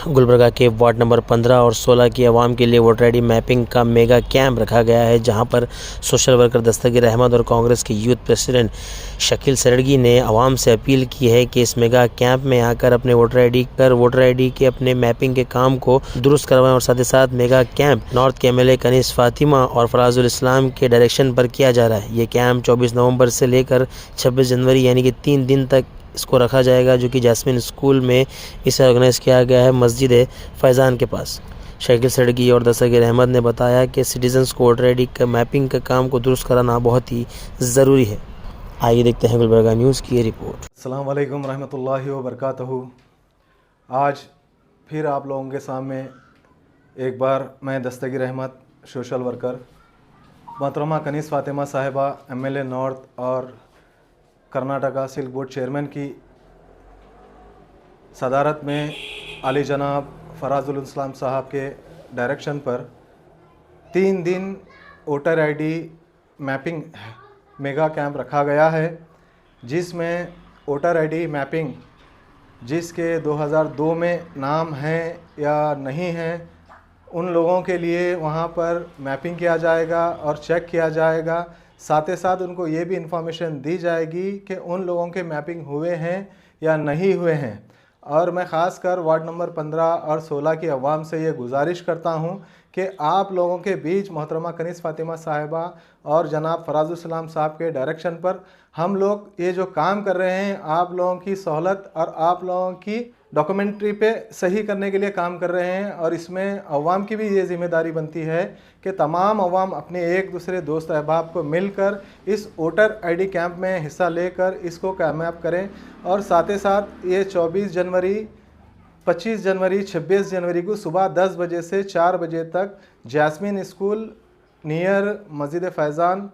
गुलबर्गा के ward number 15 और 16 की आवाम के लिए वोटर आईडी मैपिंग का मेगा कैंप रखा गया है, जहां पर सोशल वर्कर दस्तगीर अहमद और कांग्रेस के यूथ प्रेसिडेंट शकील सड़गी ने आवाम से अपील की है कि इस मेगा कैंप में आकर अपने वोटर आईडी के अपने मैपिंग के काम को दुरुस्त करवाएं और साथ ही साथ मेगा कैंप नॉर्थ के एमएलए कनीस फातिमा और फराजुल इस्लाम के डायरेक्शन पर किया जा रहा है। ये कैंप 24 नवंबर से लेकर 26 जनवरी यानी कि 3 दिन तक इसको रखा जाएगा, जो कि जैस्मिन स्कूल में इसे ऑर्गेनाइज़ किया गया है मस्जिद फैज़ान के पास। शकील सड़गी और दस्तगीर अहमद ने बताया कि सिटीजन्स को वोटर आईडी का मैपिंग का काम को दुरुस्त कराना बहुत ही ज़रूरी है। आइए देखते हैं गुलबर्गा न्यूज़ की ये रिपोर्ट। अस्सलाम वालेकुम रहमतुल्लाहि व बरकातहू। आज फिर आप लोगों के सामने एक बार मैं दस्तगीर अहमद सोशल वर्कर, मोहतरमा कनीस फातिमा साहिबा एमएलए नॉर्थ और कर्नाटका सिल्क बोर्ड चेयरमैन की सदारत में आली जनाब फराजुल इस्लाम साहब के डायरेक्शन पर 3 दिन voter ID mapping mega camp रखा गया है, जिसमें वोटर आईडी मैपिंग जिसके 2002 में नाम हैं या नहीं हैं, उन लोगों के लिए वहाँ पर मैपिंग किया जाएगा और चेक किया जाएगा। साथ ही साथ उनको ये भी इंफॉर्मेशन दी जाएगी कि उन लोगों के मैपिंग हुए हैं या नहीं हुए हैं। और मैं ख़ास कर वार्ड नंबर 15 और 16 की आवाम से ये गुजारिश करता हूँ कि आप लोगों के बीच मोहतरमा कनीस फातिमा साहिबा और जनाब फराजुल इस्लाम साहब के डायरेक्शन पर हम लोग ये जो काम कर रहे हैं, आप लोगों की सहूलत और आप लोगों की डॉक्यूमेंट्री पे सही करने के लिए काम कर रहे हैं। और इसमें अवाम की भी ये ज़िम्मेदारी बनती है कि तमाम अवाम अपने एक दूसरे दोस्त अहबाब को मिलकर इस वोटर आईडी कैंप में हिस्सा लेकर इसको कामयाब करें। और साथ ही साथ ये 24 जनवरी, 25 जनवरी, 26 जनवरी को सुबह 10 बजे से 4 बजे तक जैस्मिन स्कूल नियर मस्जिद फैज़ान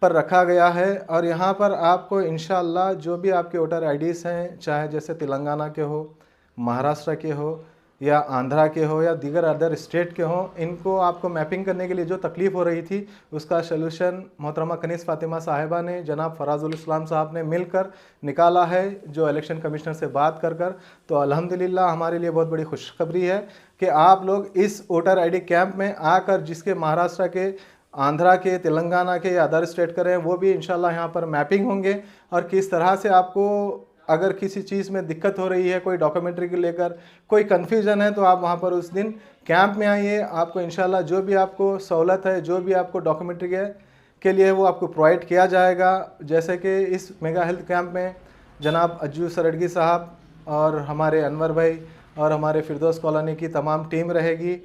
पर रखा गया है। और यहाँ पर आपको इंशाअल्लाह जो भी आपके वोटर आईडीज़ हैं, चाहे जैसे तेलंगाना के हो, महाराष्ट्र के हो या आंध्रा के हो या दीगर अदर स्टेट के हों, इनको आपको मैपिंग करने के लिए जो तकलीफ़ हो रही थी उसका सलूशन मोहतरमा कनीस फातिमा साहिबा ने जनाब फराजुल इस्लाम साहब ने मिलकर निकाला है, जो इलेक्शन कमिश्नर से बात कर। तो अल्हम्दुलिल्लाह हमारे लिए बहुत बड़ी खुशखबरी है कि आप लोग इस वोटर आईडी कैंप में आकर जिसके महाराष्ट्र के, आंध्रा के, तेलंगाना के या अदर स्टेट करें, वो भी इंशाल्लाह यहाँ पर मैपिंग होंगे। और किस तरह से आपको अगर किसी चीज़ में दिक्कत हो रही है, कोई डॉक्यूमेंट्री को लेकर कोई कन्फ्यूज़न है, तो आप वहाँ पर उस दिन कैंप में आइए। आपको इंशाल्लाह जो भी आपको सहूलत है, जो भी आपको डॉक्यूमेंट्री के लिए वो आपको प्रोवाइड किया जाएगा। जैसे कि इस मेगा हेल्थ कैंप में जनाब अज्जू सड़गी साहब और हमारे अनवर भाई और हमारे फिरदौस कॉलोनी की तमाम टीम रहेगी।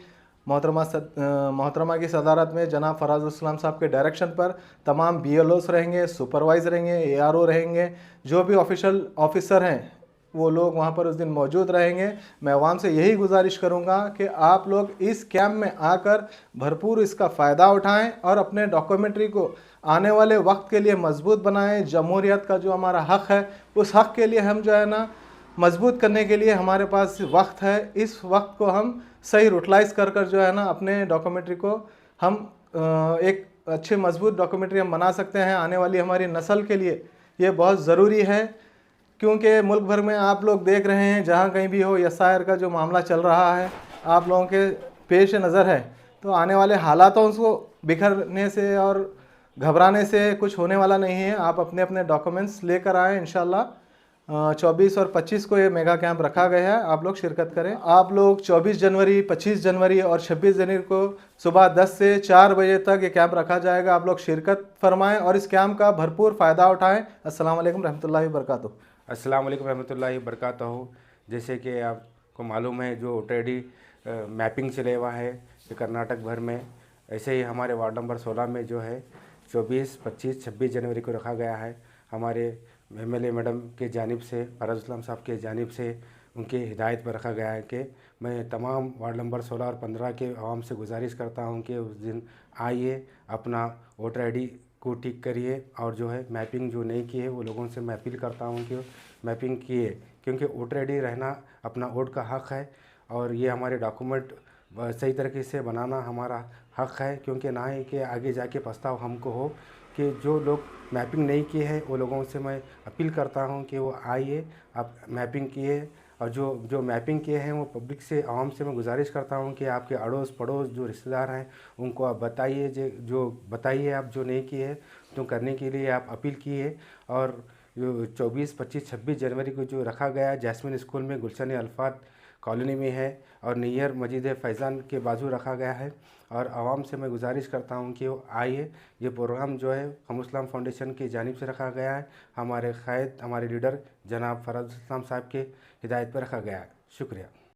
मोहतरमा की सदारत में जनाब फराजुल इस्लाम साहब के डायरेक्शन पर तमाम BLOs रहेंगे, सुपरवाइज़र रहेंगे, ARO रहेंगे, जो भी ऑफिसर हैं वो लोग वहाँ पर उस दिन मौजूद रहेंगे। मैं आवाम से यही गुजारिश करूँगा कि आप लोग इस कैंप में आकर भरपूर इसका फ़ायदा उठाएं और अपने डॉक्यूमेंट्री को आने वाले वक्त के लिए मजबूत बनाएं। जमहूरियत का जो हमारा हक़ है, उस हक़ के लिए हम जो है ना मजबूत करने के लिए हमारे पास वक्त है। इस वक्त को हम सही यूटिलाइज़ कर जो है ना अपने डॉक्यूमेंट्री को हम एक अच्छे मजबूत डॉक्यूमेंट्री हम बना सकते हैं। आने वाली हमारी नस्ल के लिए ये बहुत ज़रूरी है, क्योंकि मुल्क भर में आप लोग देख रहे हैं जहाँ कहीं भी हो SIR का जो मामला चल रहा है आप लोगों के पेश नज़र है। तो आने वाले हालातों को बिखरने से और घबराने से कुछ होने वाला नहीं है। आप अपने अपने डॉक्यूमेंट्स लेकर आएँ। इंशाल्लाह 24 और 25 को ये मेगा कैंप रखा गया है, आप लोग शिरकत करें। आप लोग 24 जनवरी, 25 जनवरी और 26 जनवरी को सुबह 10 से 4 बजे तक ये कैंप रखा जाएगा। आप लोग शिरकत फरमाएं और इस कैंप का भरपूर फ़ायदा उठाएं। अस्सलाम वालेकुम रहमतुल्लाहि व बरकातहू। अस्सलाम वालेकुम रहमतुल्लाहि व बरकातहू। जैसे कि आपको मालूम है, जो वोटर आईडी मैपिंग चले हुआ है कि कर्नाटक भर में, ऐसे ही हमारे वार्ड नंबर 16 में जो है 24, 25, 26 जनवरी को रखा गया है। हमारे MLA मैडम के जानिब से, फराजुल इस्लाम साहब के जानिब से उनकी हिदायत पर रखा गया है कि मैं तमाम वार्ड नंबर 16 और 15 के आवाम से गुजारिश करता हूं कि उस दिन आइए, अपना वोटर आईडी को ठीक करिए और जो है मैपिंग जो नहीं की है वो लोगों से मैं अपील करता हूं कि मैपिंग किए, क्योंकि वोटर आईडी रहना अपना वोट का हक़ है और ये हमारे डॉक्यूमेंट सही तरीके से बनाना हमारा हक़ है। क्योंकि ना ही कि आगे जाके पछतावा हमको हो कि जो लोग मैपिंग नहीं किए हैं वो लोगों से मैं अपील करता हूं कि वो आइए, आप मैपिंग किए और जो जो मैपिंग किए हैं वो पब्लिक से, आवाम से मैं गुजारिश करता हूँ कि आपके अड़ोस पड़ोस जो रिश्तेदार हैं उनको आप बताइए, जो बताइए आप जो नहीं किए तो करने के लिए आप अपील किए। और जो 24, 25, 26 जनवरी को जो रखा गया जैस्मिन स्कूल में गुलशन अल्फात कॉलोनी में है और नियर मस्जिद फैज़ान के बाजू रखा गया है। और आवाम से मैं गुजारिश करता हूं कि वो आइए। ये प्रोग्राम जो है हम इस्लाम फाउंडेशन की जानिब से रखा गया है, हमारे क़ायद हमारे लीडर जनाब फ़राज़ इस्लाम साहब के हिदायत पर रखा गया है। शुक्रिया।